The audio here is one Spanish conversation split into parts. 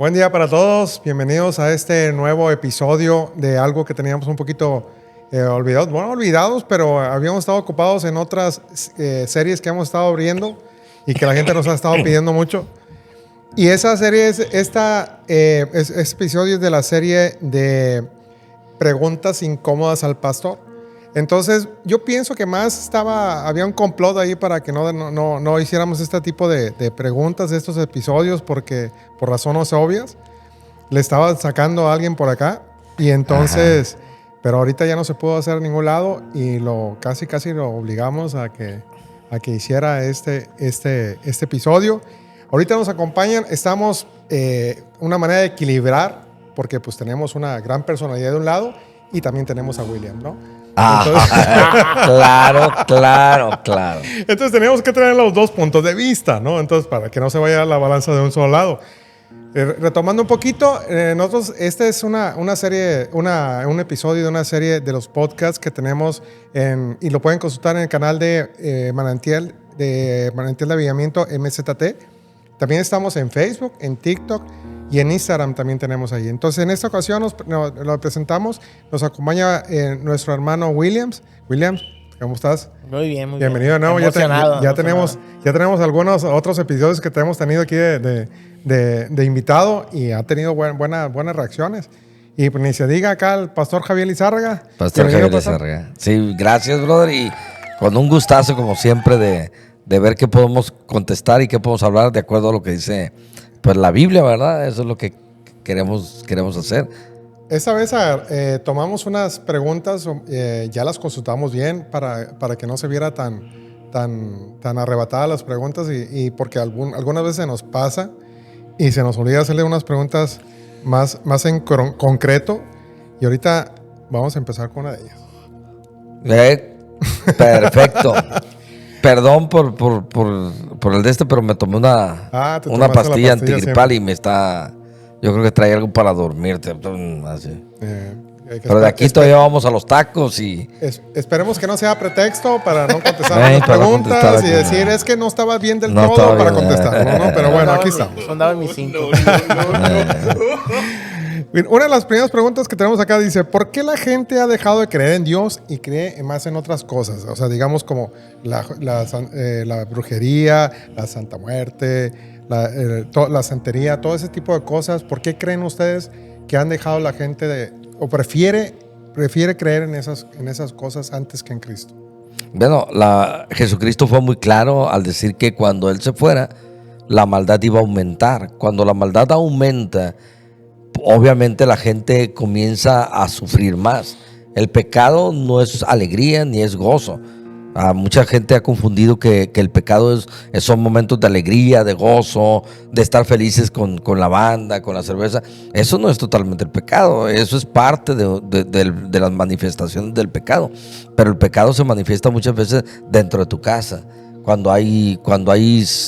Buen día para todos, bienvenidos a este nuevo episodio de algo que teníamos un poquito olvidados. Bueno, olvidados, pero habíamos estado ocupados en otras series que hemos estado abriendo y que la gente nos ha estado pidiendo mucho. Y esa serie este episodio es de la serie de preguntas incómodas al pastor. Entonces, yo pienso que había un complot ahí para que no hiciéramos este tipo de preguntas de estos episodios, porque por razones obvias le estaba sacando a alguien por acá y entonces, pero ahorita ya no se pudo hacer a ningún lado y casi lo obligamos a que hiciera este episodio. Ahorita nos acompañan, estamos una manera de equilibrar, porque pues tenemos una gran personalidad de un lado y también tenemos a William, ¿no? Entonces, Claro. Entonces tenemos que tener los dos puntos de vista, ¿no? Entonces, para que no se vaya la balanza de un solo lado. Retomando un poquito, nosotros, este es una serie, un episodio de una serie de los podcasts que tenemos y lo pueden consultar en el canal de Manantial de Avivamiento MZT. También estamos en Facebook, en TikTok y en Instagram también tenemos ahí. Entonces, en esta ocasión lo presentamos. Nos acompaña nuestro hermano Williams. Williams, ¿cómo estás? Muy bien. Bienvenido de nuevo. Ya tenemos algunos otros episodios que te hemos tenido aquí de invitado y ha tenido buenas reacciones. Y pues, ni se diga acá el pastor Javier Lizárraga. Pastor Javier Lizárraga. Sí, gracias, brother. Y con un gustazo, como siempre, de ver qué podemos contestar y qué podemos hablar de acuerdo a lo que dice pues la Biblia, ¿verdad? Eso es lo que queremos hacer. Esta vez tomamos unas preguntas, ya las consultamos bien para que no se viera tan arrebatadas las preguntas y porque algunas veces nos pasa y se nos olvida hacerle unas preguntas más en concreto, y ahorita vamos a empezar con una de ellas. Perfecto. Perdón por el de pero me tomé una pastilla antigripal y yo creo que trae algo para dormirte. Así. Pero de aquí todavía vamos a los tacos y... Esperemos que no sea pretexto para no contestar las preguntas y decir, es que no estaba bien del todo para contestar. No, pero bueno, aquí estamos. Sondaba mis 5. Una de las primeras preguntas que tenemos acá dice, ¿por qué la gente ha dejado de creer en Dios y cree más en otras cosas? O sea, digamos como la brujería, la Santa Muerte, la santería, todo ese tipo de cosas. ¿Por qué creen ustedes que han dejado la gente o prefiere creer en esas cosas antes que en Cristo? Bueno, Jesucristo fue muy claro al decir que cuando Él se fuera, la maldad iba a aumentar. Cuando la maldad aumenta, obviamente la gente comienza a sufrir más. El pecado no es alegría ni es gozo. Mucha gente ha confundido que el pecado son momentos de alegría, de gozo, de estar felices con la banda, con la cerveza. Eso no es totalmente el pecado, eso es parte de las manifestaciones del pecado. Pero el pecado se manifiesta muchas veces dentro de tu casa. Cuando hay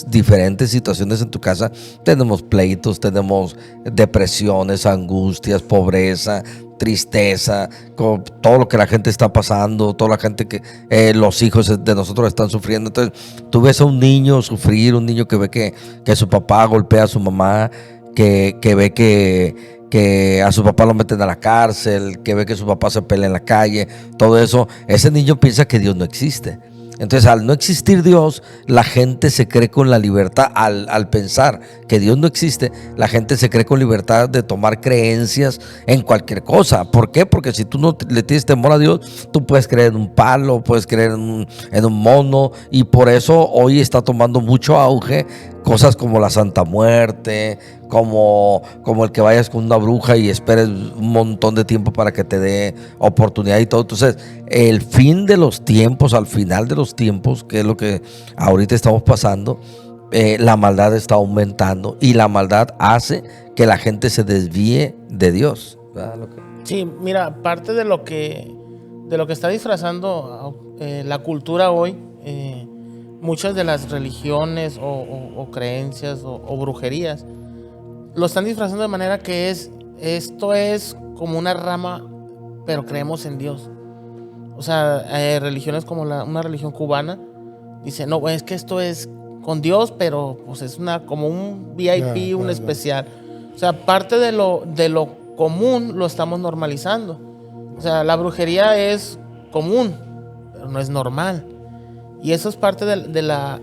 diferentes situaciones en tu casa, tenemos pleitos, tenemos depresiones, angustias, pobreza, tristeza, con todo lo que la gente está pasando, toda la gente que los hijos de nosotros están sufriendo. Entonces, tú ves a un niño sufrir, un niño que ve que su papá golpea a su mamá, que ve que a su papá lo meten a la cárcel, que ve que su papá se pelea en la calle, todo eso. Ese niño piensa que Dios no existe. Entonces, al no existir Dios, la gente se cree con la libertad, al pensar que Dios no existe, la gente se cree con libertad de tomar creencias en cualquier cosa. ¿Por qué? Porque si tú no le tienes temor a Dios, tú puedes creer en un palo, puedes creer en un mono, y por eso hoy está tomando mucho auge cosas como la Santa Muerte, como el que vayas con una bruja y esperes un montón de tiempo para que te dé oportunidad y todo. Entonces, el fin de los tiempos, al final de los tiempos, que es lo que ahorita estamos pasando, la maldad está aumentando y la maldad hace que la gente se desvíe de Dios. Sí, mira, parte de lo que está disfrazando la cultura hoy, muchas de las religiones o creencias o brujerías lo están disfrazando de manera que esto es como una rama, pero creemos en Dios. O sea, religiones como una religión cubana dice, no, es que esto es con Dios, pero pues es como un VIP, un especial. O sea, parte de lo común lo estamos normalizando. O sea, la brujería es común, pero no es normal. Y eso es parte de la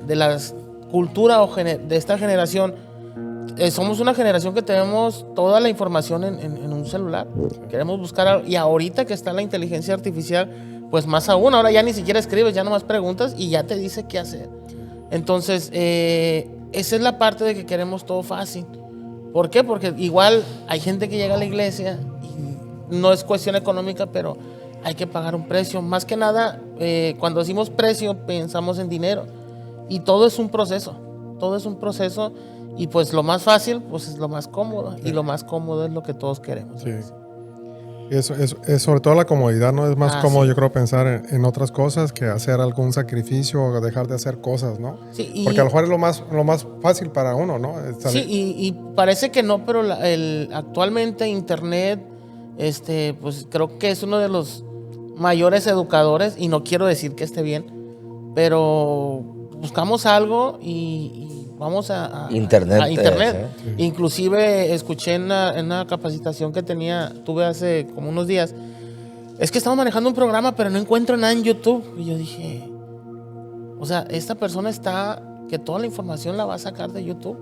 cultura de esta generación. Somos una generación que tenemos toda la información en un celular. Queremos buscar algo. Y ahorita que está la inteligencia artificial, pues más aún. Ahora ya ni siquiera escribes, ya nomás preguntas y ya te dice qué hacer. Entonces, esa es la parte de que queremos todo fácil. ¿Por qué? Porque igual hay gente que llega a la iglesia y no es cuestión económica, pero hay que pagar un precio. Más que nada, cuando decimos precio, pensamos en dinero. Y todo es un proceso. Todo es un proceso. Y pues lo más fácil, pues es lo más cómodo. Y lo más cómodo es lo que todos queremos. Sí. Eso es sobre todo la comodidad, ¿no? Es más cómodo, sí. yo creo, pensar en otras cosas que hacer algún sacrificio o dejar de hacer cosas, ¿no? Sí, porque a lo mejor es lo más fácil para uno, ¿no? Sí, y parece que no, pero actualmente Internet, pues creo que es uno de los mayores educadores, y no quiero decir que esté bien, pero buscamos algo y vamos a Internet. Sí. Inclusive escuché en una capacitación que tuve hace como unos días, es que estamos manejando un programa, pero no encuentro nada en YouTube. Y yo dije, o sea, esta persona que toda la información la va a sacar de YouTube.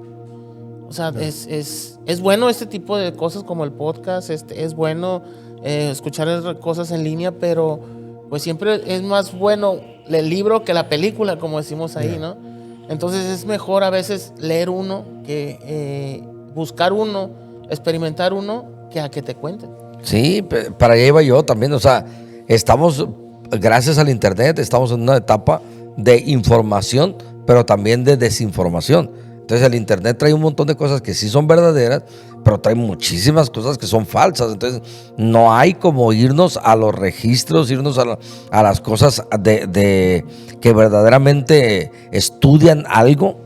O sea, es bueno este tipo de cosas como el podcast, es bueno escuchar cosas en línea, pero pues siempre es más bueno el libro que la película, como decimos ahí, ¿no? Entonces es mejor a veces leer uno que buscar uno, experimentar uno, que a que te cuenten. Sí, para allá iba yo también. O sea, gracias al Internet, estamos en una etapa de información, pero también de desinformación. Entonces el Internet trae un montón de cosas que sí son verdaderas, pero trae muchísimas cosas que son falsas. Entonces no hay como irnos a los registros, irnos a las cosas de que verdaderamente estudian algo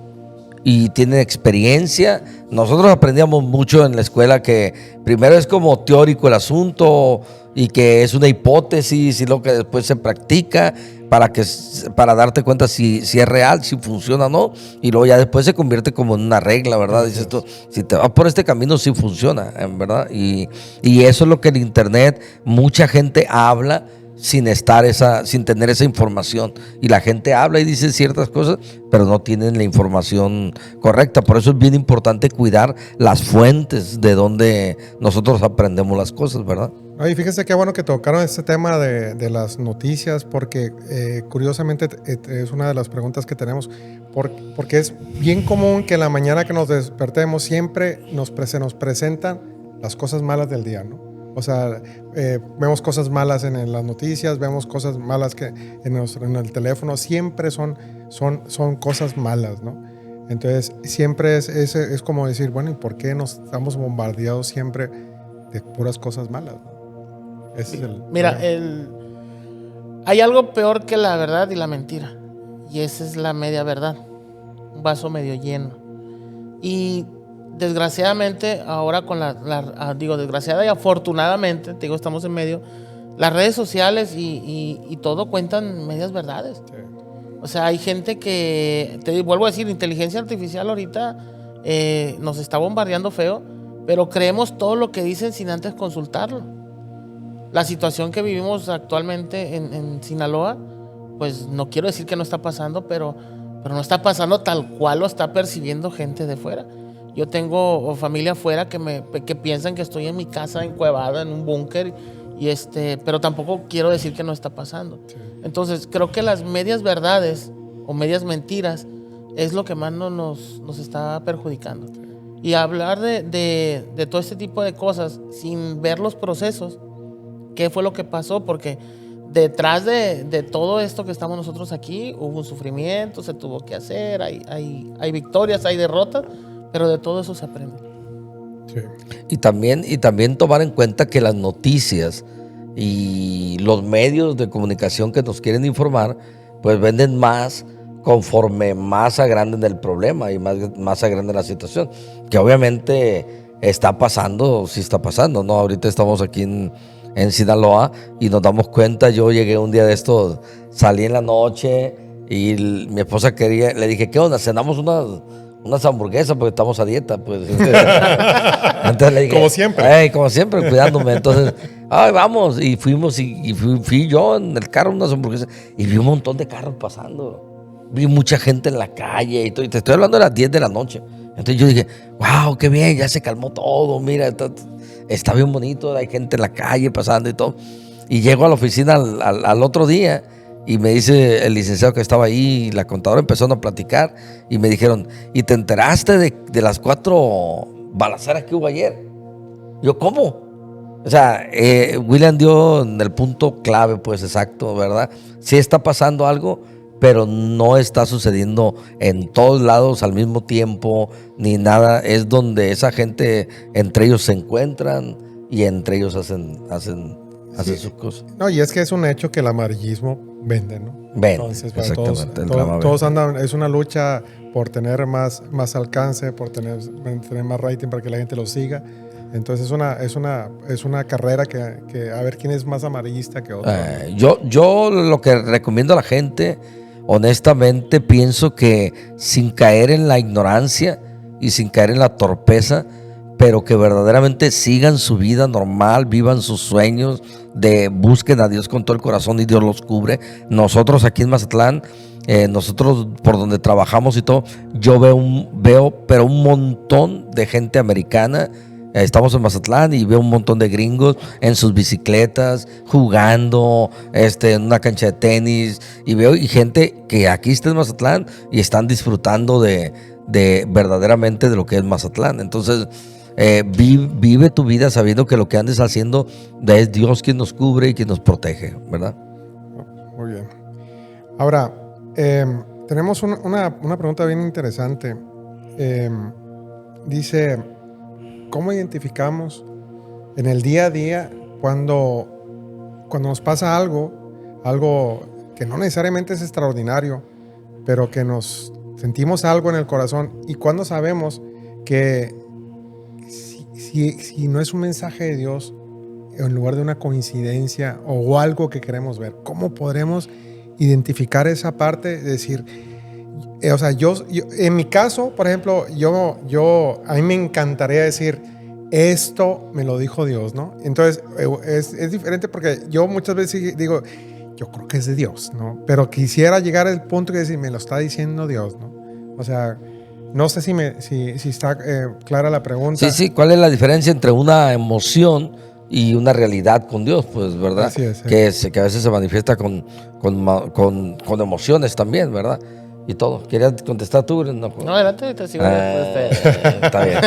y tienen experiencia. Nosotros aprendíamos mucho en la escuela que primero es como teórico el asunto y que es una hipótesis y lo que después se practica para darte cuenta si es real, si funciona o no, y luego ya después se convierte como en una regla, ¿verdad? Dices tú, si te vas por este camino sí funciona, ¿verdad? Y eso es lo que en Internet mucha gente habla sin tener esa información, y la gente habla y dice ciertas cosas, pero no tienen la información correcta. Por eso es bien importante cuidar las fuentes de donde nosotros aprendemos las cosas, ¿verdad? Y fíjese qué bueno que tocaron este tema de las noticias, porque curiosamente es una de las preguntas que tenemos, porque es bien común que en la mañana que nos despertemos siempre se nos presentan las cosas malas del día, ¿no? O sea, vemos cosas malas en las noticias, vemos cosas malas que en el teléfono, siempre son cosas malas, ¿no? Entonces siempre es como decir, bueno, ¿y por qué nos estamos bombardeados siempre de puras cosas malas, ¿no? Mira, hay algo peor que la verdad y la mentira, y esa es la media verdad, un vaso medio lleno. Y desgraciadamente ahora desgraciada y afortunadamente, estamos en medio, las redes sociales y todo cuentan medias verdades. Sí. O sea, hay gente que, te vuelvo a decir, inteligencia artificial ahorita nos está bombardeando feo, pero creemos todo lo que dicen sin antes consultarlo. La situación que vivimos actualmente en Sinaloa, pues no quiero decir que no está pasando, pero no está pasando tal cual lo está percibiendo gente de fuera. Yo tengo familia afuera que piensan que estoy en mi casa encuevada en un búnker, pero tampoco quiero decir que no está pasando. Sí. Entonces creo que las medias verdades o medias mentiras es lo que más nos está perjudicando. Sí. Y hablar de todo este tipo de cosas sin ver los procesos, qué fue lo que pasó, porque detrás de todo esto que estamos nosotros aquí hubo un sufrimiento, se tuvo que hacer, hay victorias, hay derrotas, pero de todo eso se aprende. Sí. Y también tomar en cuenta que las noticias y los medios de comunicación que nos quieren informar, pues venden más conforme más agranden el problema y más agranden la situación, que obviamente está pasando, sí está pasando, ¿no? Ahorita estamos aquí en Sinaloa y nos damos cuenta. Yo llegué un día de estos, salí en la noche y mi esposa le dije, ¿qué onda? Cenamos unas hamburguesas porque estamos a dieta, pues. Entonces le dije, Como siempre. Como siempre, cuidándome. Entonces, ay, vamos. Y fuimos y fui yo en el carro, unas hamburguesas, y vi un montón de carros pasando. Vi mucha gente en la calle y todo. Y te estoy hablando de las 10 de la noche. Entonces yo dije, wow, qué bien, ya se calmó todo. Mira, está bien bonito, hay gente en la calle pasando y todo. Y llego a la oficina al otro día. Y me dice el licenciado que estaba ahí, y la contadora empezaron a platicar y me dijeron, ¿y te enteraste de las 4 balaceras que hubo ayer? Yo, ¿cómo? O sea, William dio en el punto clave, pues exacto, ¿verdad? Sí está pasando algo, pero no está sucediendo en todos lados al mismo tiempo, ni nada. Es donde esa gente, entre ellos se encuentran y entre ellos hacen Sí. sus cosas. No, y es que es un hecho que el amarillismo vende, ¿no? Vende, Entonces, para exactamente, el drama todos andan, es una lucha por tener más alcance, por tener más rating para que la gente lo siga. Entonces es una carrera que a ver quién es más amarillista que otro. Yo lo que recomiendo a la gente, honestamente, pienso que sin caer en la ignorancia y sin caer en la torpeza, pero que verdaderamente sigan su vida normal, vivan sus sueños, busquen a Dios con todo el corazón y Dios los cubre. Nosotros aquí en Mazatlán, nosotros por donde trabajamos y todo, yo veo pero un montón de gente americana. Estamos en Mazatlán y veo un montón de gringos en sus bicicletas, jugando en una cancha de tenis. Y veo gente que aquí está en Mazatlán y están disfrutando de verdaderamente de lo que es Mazatlán. Entonces, vive tu vida sabiendo que lo que andes haciendo es Dios quien nos cubre y quien nos protege, ¿verdad? Muy bien. Ahora, tenemos una pregunta bien interesante. Dice, ¿cómo identificamos en el día a día cuando nos pasa algo que no necesariamente es extraordinario, pero que nos sentimos algo en el corazón? ¿Y cuándo sabemos que si no es un mensaje de Dios en lugar de una coincidencia o algo que queremos ver? ¿Cómo podremos identificar esa parte? Es decir, o sea, yo en mi caso, por ejemplo, a mí me encantaría decir, esto me lo dijo Dios, ¿no? Entonces, es diferente porque yo muchas veces digo, yo creo que es de Dios, ¿no? Pero quisiera llegar al punto de decir, me lo está diciendo Dios, ¿no? O sea, no sé si está clara la pregunta. Sí, ¿cuál es la diferencia entre una emoción y una realidad con Dios? Pues, ¿verdad? Así es, que a veces se manifiesta con emociones también, ¿verdad? Y todo. ¿Querías contestar tú? No, adelante, te sigo. Está bien.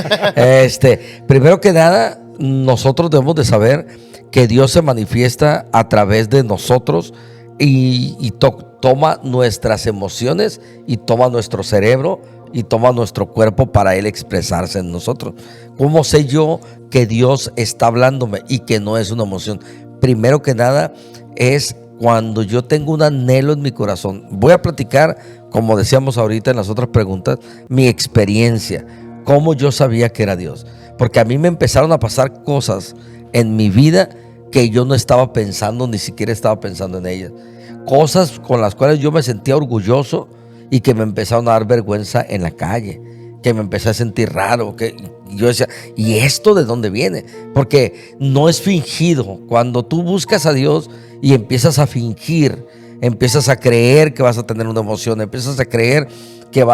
Primero que nada, nosotros debemos de saber que Dios se manifiesta a través de nosotros y toma nuestras emociones y toma nuestro cerebro y toma nuestro cuerpo para Él expresarse en nosotros. ¿Cómo sé yo que Dios está hablándome y que no es una emoción? Primero que nada es cuando yo tengo un anhelo en mi corazón. Voy a platicar, como decíamos ahorita en las otras preguntas, mi experiencia, cómo yo sabía que era Dios. Porque a mí me empezaron a pasar cosas en mi vida que yo no estaba pensando, ni siquiera estaba pensando en ellas. Cosas con las cuales yo me sentía orgulloso y que me empezaron a dar vergüenza en la calle, que me empecé a sentir raro, que yo decía, ¿y esto de dónde viene? Porque no es fingido. Cuando tú buscas a Dios y empiezas a fingir, empiezas a creer que vas a tener una emoción, empiezas a creer que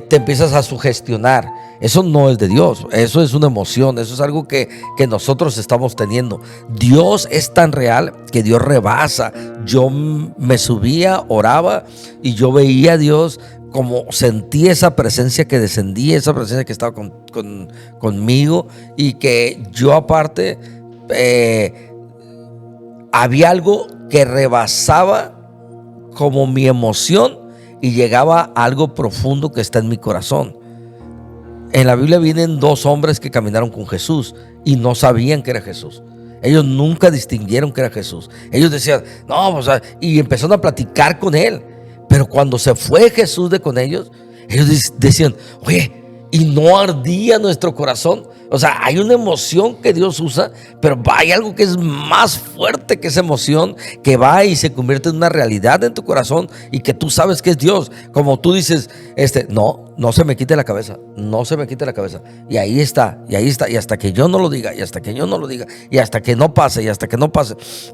te empiezas a sugestionar. Eso no es de Dios, eso es una emoción, eso es algo que nosotros estamos teniendo. Dios es tan real que Dios rebasa. Yo me subía, oraba y yo veía a Dios, como sentí esa presencia que descendía, esa presencia que estaba conmigo, y que yo aparte había algo que rebasaba como mi emoción y llegaba a algo profundo que está en mi corazón. En la Biblia vienen 2 hombres que caminaron con Jesús y no sabían que era Jesús. Ellos nunca distinguieron que era Jesús. Ellos decían, no, o sea, y empezaron a platicar con él. Pero cuando se fue Jesús de con ellos, ellos decían, oye, ¿y no ardía nuestro corazón O sea, hay una emoción que Dios usa, pero hay algo que es más fuerte que esa emoción, que va y se convierte en una realidad en tu corazón y que tú sabes que es Dios. Como tú dices, no se me quite la cabeza, no se me quite la cabeza. Y ahí está, y hasta que yo no lo diga, y hasta que yo no lo diga, y hasta que no pase,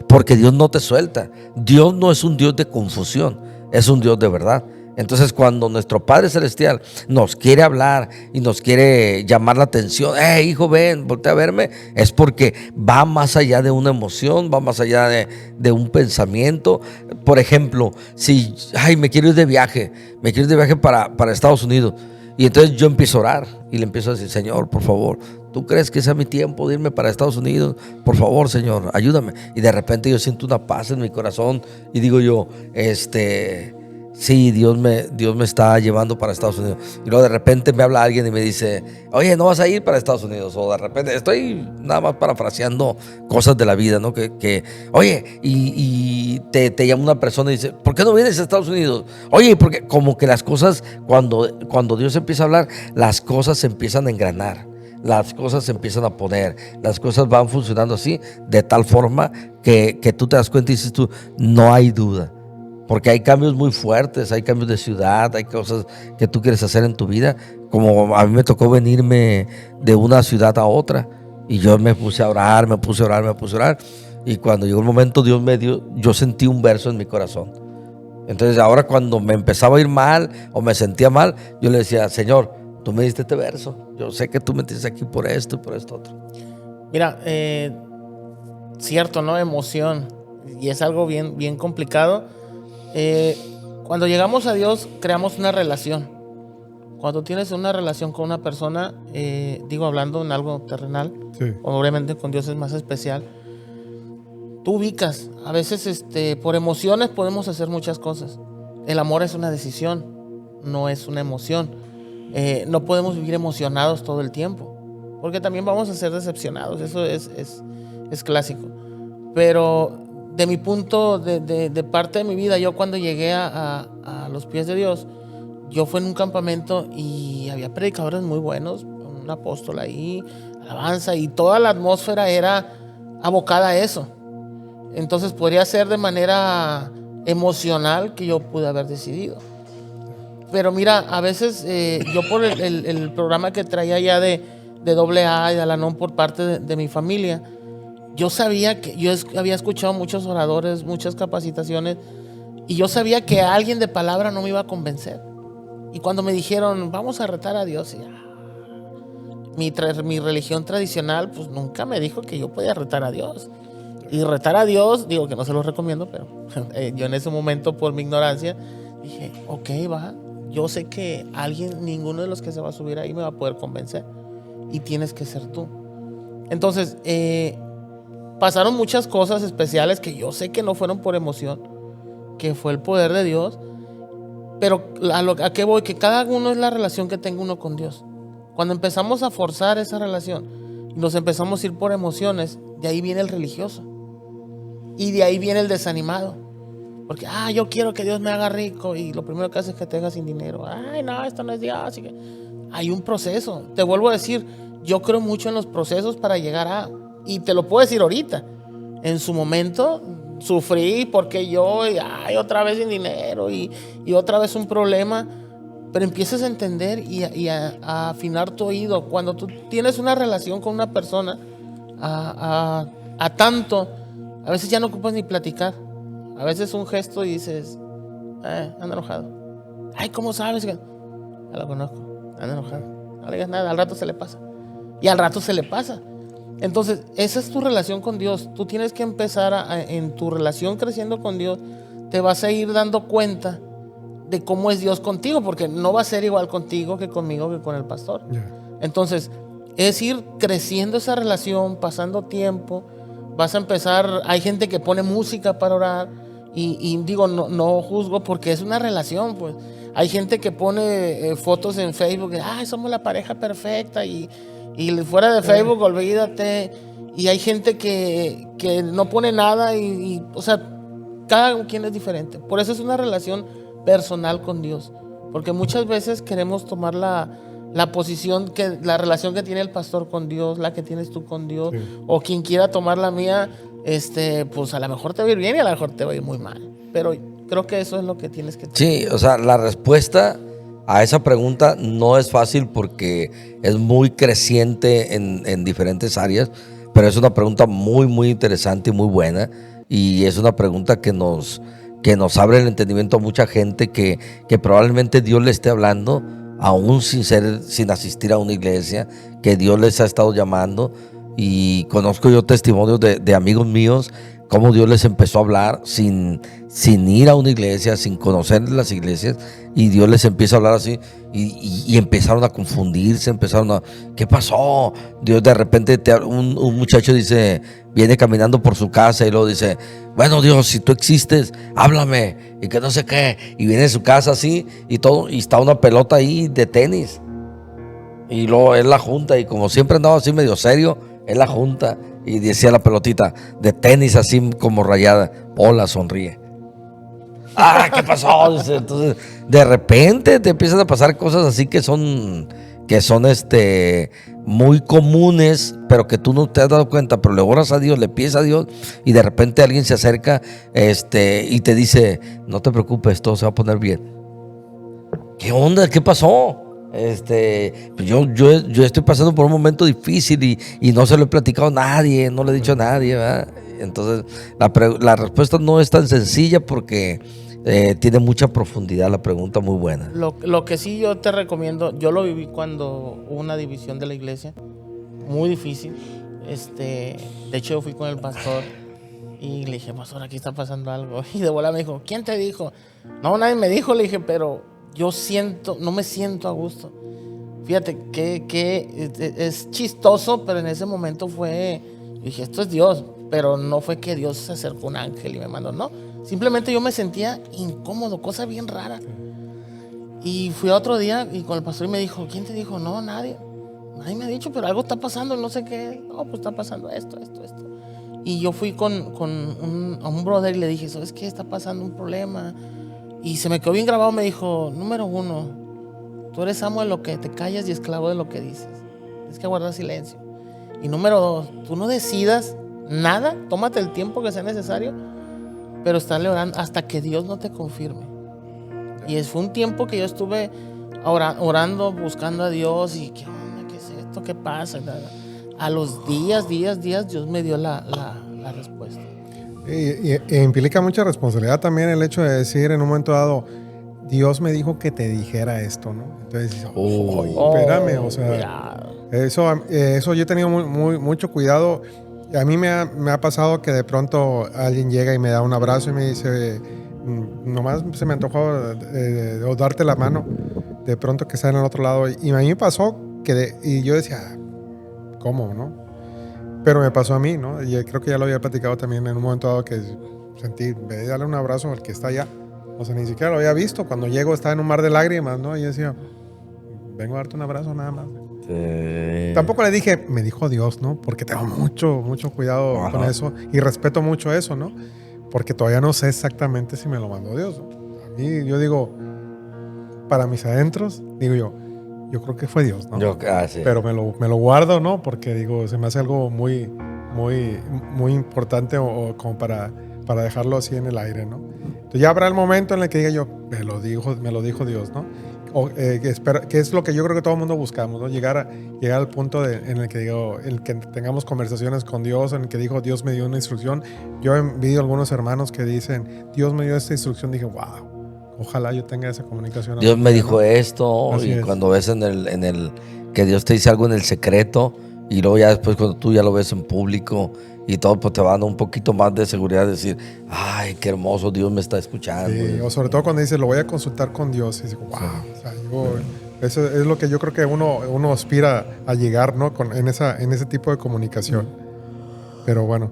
porque Dios no te suelta. Dios no es un Dios de confusión, es un Dios de verdad. Entonces, cuando nuestro Padre Celestial nos quiere hablar y nos quiere llamar la atención, hijo, ven, voltea a verme, es porque va más allá de una emoción, va más allá de un pensamiento. Por ejemplo, si me quiero ir de viaje, para Estados Unidos, y entonces yo empiezo a orar y le empiezo a decir, Señor, por favor, ¿tú crees que sea mi tiempo de irme para Estados Unidos? Por favor, Señor, ayúdame. Y de repente yo siento una paz en mi corazón y digo yo, sí, Dios me está llevando para Estados Unidos. Y luego de repente me habla alguien y me dice, oye, ¿no vas a ir para Estados Unidos? O de repente, estoy nada más parafraseando cosas de la vida, ¿no? Oye, y te llama una persona y dice, ¿por qué no vienes a Estados Unidos? Oye, porque como que las cosas, cuando Dios empieza a hablar, las cosas se empiezan a engranar. Las cosas se empiezan a poner, las cosas van funcionando así, de tal forma que tú te das cuenta y dices tú, no hay duda. Porque hay cambios muy fuertes, hay cambios de ciudad, hay cosas que tú quieres hacer en tu vida. Como a mí me tocó venirme de una ciudad a otra y yo me puse a orar. Y cuando llegó el momento yo sentí un verso en mi corazón. Entonces ahora cuando me empezaba a ir mal o me sentía mal, yo le decía, Señor, tú me diste este verso. Yo sé que tú me tienes aquí por esto y por esto otro. Mira, cierto, ¿no? Emoción. Y es algo bien, bien complicado. Cuando llegamos a Dios, creamos una relación. Cuando tienes una relación con una persona, hablando en algo terrenal, sí, obviamente con Dios es más especial, tú ubicas. A veces por emociones podemos hacer muchas cosas. El amor es una decisión, no es una emoción. No podemos vivir emocionados todo el tiempo, porque también vamos a ser decepcionados. Eso es clásico. Pero de mi punto, de parte de mi vida, yo cuando llegué a los pies de Dios, yo fui en un campamento y había predicadores muy buenos, un apóstol ahí, alabanza, y toda la atmósfera era abocada a eso. Entonces podría ser de manera emocional que yo pude haber decidido. Pero mira, a veces yo por el programa que traía ya de AA y de Al-Anon por parte de mi familia, yo sabía que yo había escuchado muchos oradores, muchas capacitaciones, y yo sabía que alguien de palabra no me iba a convencer. Y cuando me dijeron, vamos a retar a Dios, mi religión tradicional, pues nunca me dijo que yo podía retar a Dios. Y retar a Dios, digo que no se lo recomiendo, pero yo en ese momento, por mi ignorancia, dije, ok, va, yo sé que ninguno de los que se va a subir ahí me va a poder convencer. Y tienes que ser tú. Entonces, pasaron muchas cosas especiales que yo sé que no fueron por emoción, que fue el poder de Dios. Pero ¿a qué voy? Que cada uno es la relación que tenga uno con Dios. Cuando empezamos a forzar esa relación y nos empezamos a ir por emociones, de ahí viene el religioso. Y de ahí viene el desanimado. Porque, yo quiero que Dios me haga rico, y lo primero que hace es que te haga sin dinero. No, esto no es Dios. Así que hay un proceso. Te vuelvo a decir, yo creo mucho en los procesos para llegar a... Y te lo puedo decir ahorita. En su momento sufrí porque yo, otra vez sin dinero y otra vez un problema. Pero empiezas a entender y a afinar tu oído. Cuando tú tienes una relación con una persona, a tanto, a veces ya no ocupas ni platicar. A veces un gesto y dices, anda enojado. ¿Cómo sabes? Ya lo conozco, anda enojado. No le digas nada, al rato se le pasa. Y al rato se le pasa. Entonces, esa es tu relación con Dios. Tú tienes que empezar en tu relación creciendo con Dios, te vas a ir dando cuenta de cómo es Dios contigo, porque no va a ser igual contigo que conmigo, que con el pastor. Yeah. Entonces, es ir creciendo esa relación, pasando tiempo. Vas a empezar, hay gente que pone música para orar, y digo, no juzgo, porque es una relación, pues. Hay gente que pone fotos en Facebook, somos la pareja perfecta, y fuera de Facebook, olvídate. Y hay gente que no pone nada, o sea, cada quien es diferente. Por eso es una relación personal con Dios, porque muchas veces queremos tomar la posición, la relación que tiene el pastor con Dios, la que tienes tú con Dios, Sí. o quien quiera tomar la mía, pues a lo mejor te va a ir bien y a lo mejor te va a ir muy mal. Pero creo que eso es lo que tienes que tener. Sí, o sea, la respuesta a esa pregunta no es fácil porque es muy creciente en diferentes áreas, pero es una pregunta muy, muy interesante y muy buena. Y es una pregunta que nos abre el entendimiento a mucha gente que probablemente Dios le esté hablando, aún sin asistir a una iglesia, que Dios les ha estado llamando. Y conozco yo testimonios de amigos míos, cómo Dios les empezó a hablar sin ir a una iglesia, sin conocer las iglesias, y Dios les empieza a hablar así, y empezaron a confundirse, ¿qué pasó? Dios de repente, un muchacho viene caminando por su casa y luego dice, bueno Dios, si tú existes, háblame, y que no sé qué, y viene a su casa así, y está una pelota ahí de tenis, y luego es la junta, y como siempre andaba así medio serio, es la junta, y decía la pelotita de tenis así como rayada, hola, sonríe. Ah, ¿qué pasó? Dice, entonces, de repente te empiezan a pasar cosas así que son muy comunes, pero que tú no te has dado cuenta, pero le oras a Dios, le pides a Dios, y de repente alguien se acerca y te dice, no te preocupes, todo se va a poner bien. ¿Qué onda? ¿Qué pasó? Pues yo estoy pasando por un momento difícil y no se lo he platicado a nadie, no le he dicho a nadie, ¿verdad? Entonces la respuesta no es tan sencilla porque tiene mucha profundidad la pregunta, muy buena. Lo que sí yo te recomiendo, yo lo viví cuando hubo una división de la iglesia, muy difícil. De hecho yo fui con el pastor y le dije, pastor, aquí está pasando algo. Y de bola me dijo, ¿quién te dijo? No, nadie me dijo, le dije, pero yo no me siento a gusto. Fíjate que es chistoso, pero en ese momento yo dije, esto es Dios, pero no fue que Dios se acercó a un ángel y me mandó, no. Simplemente yo me sentía incómodo, cosa bien rara. Y fui a otro día y con el pastor y me dijo, ¿quién te dijo? No, nadie. Nadie me ha dicho, pero algo está pasando, no sé qué. No, pues está pasando esto. Y yo fui a un brother y le dije, ¿sabes qué? Está pasando un problema. Y se me quedó bien grabado, me dijo, número 1, tú eres amo de lo que te callas y esclavo de lo que dices. Tienes que guardar silencio. Y número 2, tú no decidas nada, tómate el tiempo que sea necesario, pero estarle orando hasta que Dios no te confirme. Y fue un tiempo que yo estuve orando, buscando a Dios y ¿qué onda? ¿Qué es esto? ¿Qué pasa? A los días, Dios me dio la respuesta. Y implica mucha responsabilidad también el hecho de decir en un momento dado, Dios me dijo que te dijera esto, ¿no? Entonces dices, espérame, o sea, eso yo he tenido mucho cuidado. A mí me ha pasado que de pronto alguien llega y me da un abrazo y me dice, nomás se me antojó darte la mano, de pronto que está en el otro lado. Y a mí me pasó y yo decía, ¿cómo, no? Pero me pasó a mí, ¿no? Y creo que ya lo había platicado también en un momento dado que sentí, voy a darle un abrazo al que está allá. O sea, ni siquiera lo había visto. Cuando llego estaba en un mar de lágrimas, ¿no? Y yo decía, vengo a darte un abrazo nada más. Tampoco le dije, me dijo Dios, ¿no? Porque tengo mucho cuidado con eso y respeto mucho eso, ¿no? Porque todavía no sé exactamente si me lo mandó Dios, ¿no? A mí, yo digo, para mis adentros, digo yo creo que fue Dios, ¿no? Sí. Pero me lo guardo, ¿no? Porque digo, se me hace algo muy importante o como para dejarlo así en el aire, ¿no? Entonces ya habrá el momento en el que diga yo, me lo dijo Dios, ¿no? Que es lo que yo creo que todo el mundo buscamos, ¿no? Llegar al punto en el que digo, en el que tengamos conversaciones con Dios, en el que dijo, Dios me dio una instrucción. Yo he visto algunos hermanos que dicen, Dios me dio esta instrucción, dije, wow. Ojalá yo tenga esa comunicación. Dios me dijo esto. Así y es. Cuando ves en el que Dios te dice algo en el secreto y luego ya después cuando tú ya lo ves en público y todo, pues te va dando un poquito más de seguridad de decir, ay, qué hermoso, Dios me está escuchando. Sí, o sobre todo cuando dice, lo voy a consultar con Dios. Y digo, wow. Sí. O sea, eso es lo que yo creo que uno aspira a llegar, ¿no? En ese tipo de comunicación. Pero bueno.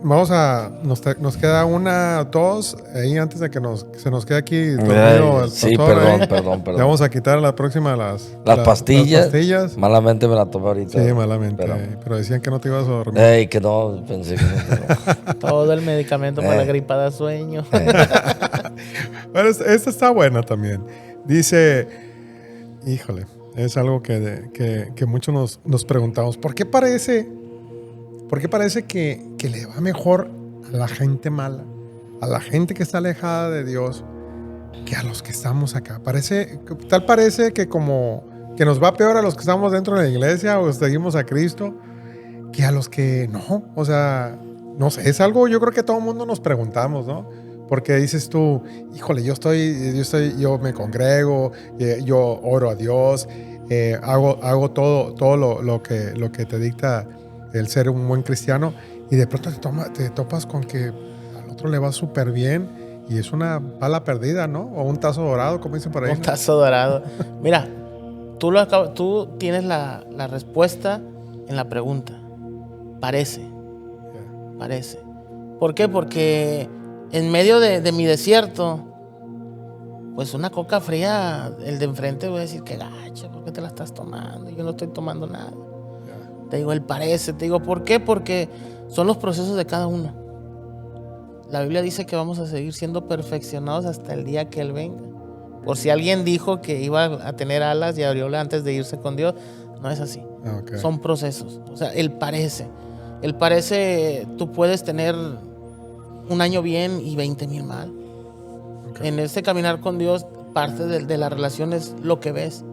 Nos queda una, dos, ahí antes de que se nos quede aquí dormido el sí, pastor, perdón. Le vamos a quitar a la próxima las pastillas. Malamente me la tomé ahorita. Sí, malamente. Pero decían que no te ibas a dormir. Que no, pensé que no. Todo el medicamento para la gripa da sueño. Bueno, esta está buena también. Dice, Híjole, es algo que muchos nos preguntamos. ¿Por qué parece que le va mejor a la gente mala, a la gente que está alejada de Dios, que a los que estamos acá? Parece que como que nos va peor a los que estamos dentro de la iglesia o seguimos a Cristo que a los que no. O sea, no sé, es algo yo creo que todo el mundo nos preguntamos, ¿no? Porque dices tú, híjole, yo me congrego, yo oro a Dios, hago todo lo que te dicta el ser un buen cristiano, y de pronto te topas con que al otro le va súper bien y es una bala perdida, ¿no? O un tazo dorado, como dicen por ahí. Un tazo dorado. Mira, tú tienes la respuesta en la pregunta. Parece. ¿Por qué? Porque en medio de mi desierto, pues una coca fría, el de enfrente voy a decir, qué gacho, ¿por qué te la estás tomando? Yo no estoy tomando nada. Te digo, ¿por qué? Porque son los procesos de cada uno. La Biblia dice que vamos a seguir siendo perfeccionados hasta el día que Él venga. Por si alguien dijo que iba a tener alas y aureolas antes de irse con Dios, no es así. Okay. Son procesos. O sea, Él parece, tú puedes tener un año bien y 20,000 mal. Okay. En este caminar con Dios, parte de la relación es lo que ves.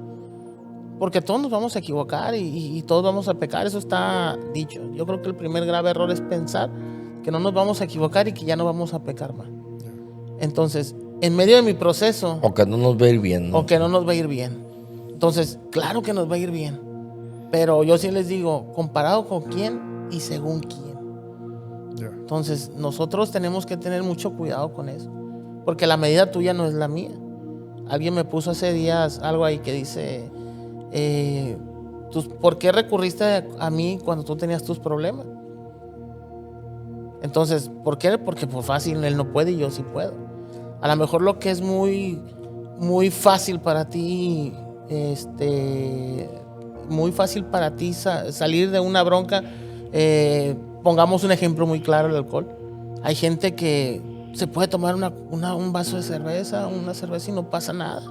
Porque todos nos vamos a equivocar y todos vamos a pecar, eso está dicho. Yo creo que el primer grave error es pensar que no nos vamos a equivocar y que ya no vamos a pecar más. Entonces, en medio de mi proceso... O que no nos va a ir bien, ¿no? O que no nos va a ir bien. Entonces, claro que nos va a ir bien. Pero yo sí les digo, ¿comparado con quién y según quién? Entonces, nosotros tenemos que tener mucho cuidado con eso. Porque la medida tuya no es la mía. Alguien me puso hace días algo ahí que dice... ¿por qué recurriste a mí cuando tú tenías tus problemas? Entonces, ¿por qué? Porque pues fácil, él no puede y yo sí puedo. A lo mejor lo que es muy, muy fácil para ti, salir de una bronca, pongamos un ejemplo muy claro, el alcohol. Hay gente que se puede tomar un vaso de cerveza, una cerveza y no pasa nada.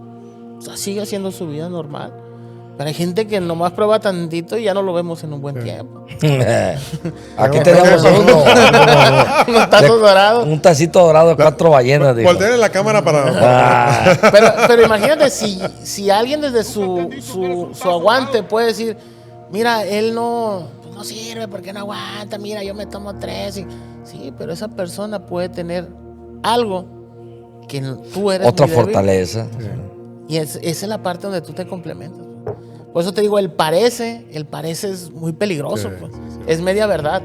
O sea, sigue haciendo su vida normal. Pero hay gente que nomás prueba tantito y ya no lo vemos en un buen tiempo. Aquí tenemos uno. Un tazo dorado. Un tacito dorado de 4 ballenas. Volteen la cámara para... Pero imagínate, si alguien desde su aguante puede decir, mira, él no sirve porque no aguanta, mira, yo me tomo 3. Sí, pero esa persona puede tener algo que tú eres otra muy débil. Fortaleza. Sí. Y esa es la parte donde tú te complementas. Por eso te digo, el parece es muy peligroso, sí, pues. Sí. Es media verdad.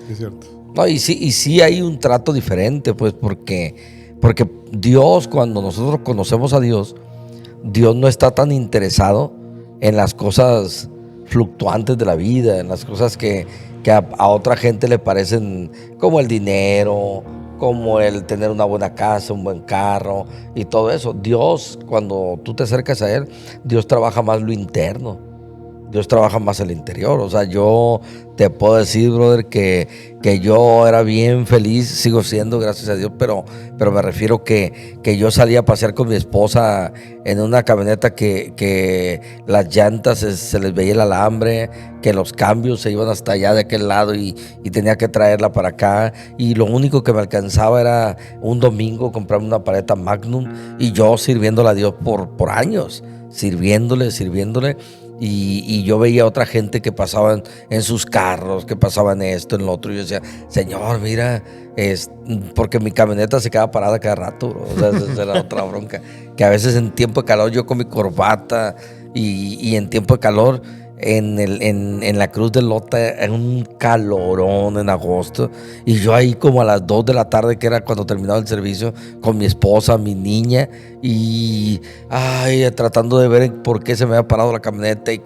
Es cierto. No, y sí hay un trato diferente, pues, porque Dios, cuando nosotros conocemos a Dios, Dios no está tan interesado en las cosas fluctuantes de la vida, en las cosas que a otra gente le parecen como el dinero, como el tener una buena casa, un buen carro y todo eso. Dios, cuando tú te acercas a Él, Dios trabaja más lo interno. Dios trabaja más el interior. O sea, yo te puedo decir, brother, que yo era bien feliz, sigo siendo, gracias a Dios, pero me refiero que yo salía a pasear con mi esposa en una camioneta que las llantas se les veía el alambre, que los cambios se iban hasta allá de aquel lado y tenía que traerla para acá, y lo único que me alcanzaba era un domingo comprarme una paleta Magnum, y yo sirviéndole a Dios por años, sirviéndole. Y yo veía a otra gente que pasaban en sus carros, que pasaban esto, en lo otro. Y yo decía, Señor, mira, porque mi camioneta se quedaba parada cada rato, bro. O sea, esa era otra bronca. Que a veces en tiempo de calor yo con mi corbata y en tiempo de calor en la Cruz del Lota, en un calorón en agosto, y yo ahí como a las 2 de la tarde, que era cuando terminaba el servicio, con mi esposa, mi niña, y tratando de ver por qué se me había parado la camioneta, y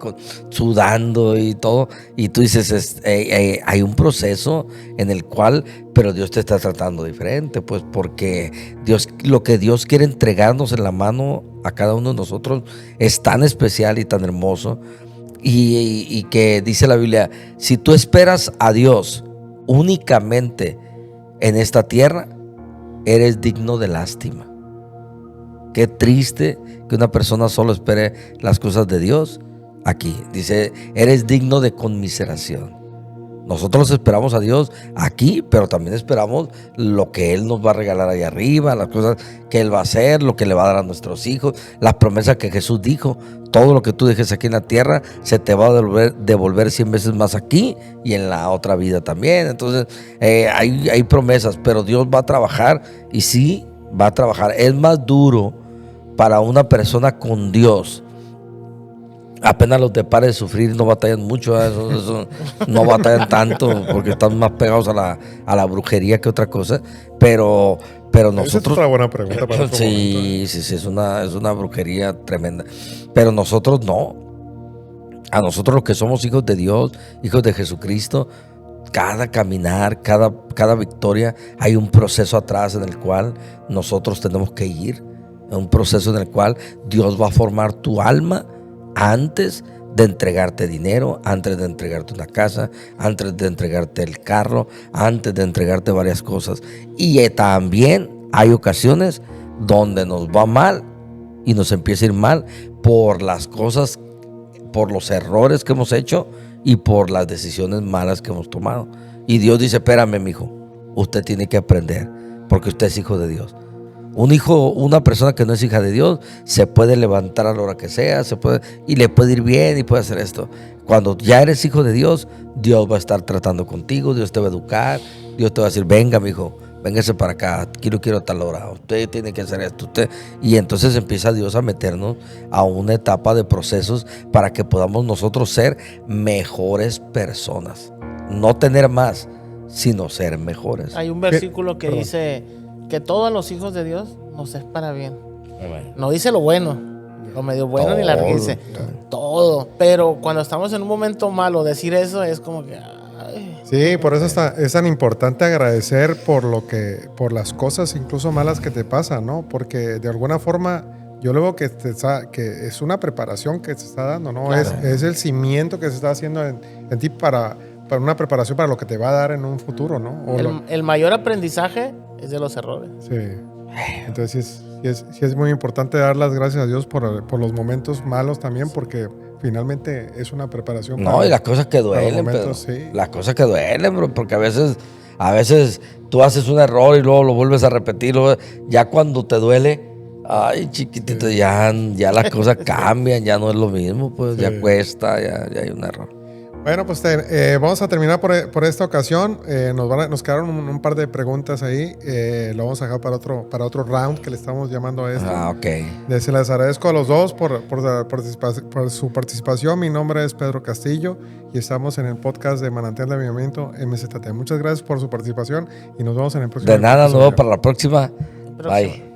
sudando y todo, y tú dices, hay un proceso en el cual, pero Dios te está tratando diferente, pues, porque lo que Dios quiere entregarnos en la mano a cada uno de nosotros es tan especial y tan hermoso. Y que dice la Biblia, si tú esperas a Dios únicamente en esta tierra, eres digno de lástima. Qué triste que una persona solo espere las cosas de Dios aquí. Dice, eres digno de conmiseración. Nosotros esperamos a Dios aquí, pero también esperamos lo que Él nos va a regalar allá arriba, las cosas que Él va a hacer, lo que le va a dar a nuestros hijos, las promesas que Jesús dijo. Todo lo que tú dejes aquí en la tierra se te va a devolver 100 veces más aquí y en la otra vida también. Entonces hay promesas, pero Dios va a trabajar y sí va a trabajar. Es más duro para una persona con Dios. Apenas los depare de sufrir, no batallan mucho, eso no batallan tanto porque están más pegados a la brujería que otra cosa, pero nosotros... Esa es otra buena pregunta para otro sí, es una brujería tremenda, pero nosotros no. A nosotros los que somos hijos de Dios, hijos de Jesucristo, cada caminar, cada victoria, hay un proceso atrás en el cual nosotros tenemos que ir, un proceso en el cual Dios va a formar tu alma antes de entregarte dinero, antes de entregarte una casa, antes de entregarte el carro, antes de entregarte varias cosas. Y también hay ocasiones donde nos va mal y nos empieza a ir mal por las cosas, por los errores que hemos hecho y por las decisiones malas que hemos tomado. Y Dios dice, espérame, mijo, usted tiene que aprender porque usted es hijo de Dios. Una persona que no es hija de Dios, se puede levantar a la hora que sea, y le puede ir bien y puede hacer esto. Cuando ya eres hijo de Dios, Dios va a estar tratando contigo, Dios te va a educar, Dios te va a decir, venga, mijo, véngase para acá, quiero tal hora, usted tiene que hacer esto, y entonces empieza Dios a meternos a una etapa de procesos para que podamos nosotros ser mejores personas, no tener más, sino ser mejores. Hay un versículo que dice que todos los hijos de Dios nos es para bien. No dice lo bueno, lo medio bueno, ni la dice todo. Pero cuando estamos en un momento malo, decir eso es como que... Ay. Sí, por eso es tan importante agradecer por las cosas incluso malas que te pasan, ¿no? Porque de alguna forma yo luego que es una preparación que se está dando, ¿no? Claro. Es el cimiento que se está haciendo en ti para una preparación para lo que te va a dar en un futuro, ¿no? El mayor aprendizaje es de los errores. Sí. Entonces sí es muy importante dar las gracias a Dios por los momentos malos también, porque finalmente es una preparación. No, y las cosas que duelen, momentos, Pedro. Sí. Las cosas que duelen, bro, porque a veces tú haces un error y luego lo vuelves a repetir. Ya cuando te duele, ay, chiquitito, sí. ya las cosas cambian, ya no es lo mismo, pues sí. Ya cuesta, ya hay un error. Bueno, pues vamos a terminar por esta ocasión. Nos quedaron un par de preguntas ahí. Lo vamos a dejar para otro round que le estamos llamando a esto. Ok. Les agradezco a los dos por su participación. Mi nombre es Pedro Castillo y estamos en el podcast de Manantial de Avivamiento MZT. Muchas gracias por su participación y nos vemos en el próximo episodio. De nada, nos vemos para la próxima. Bye.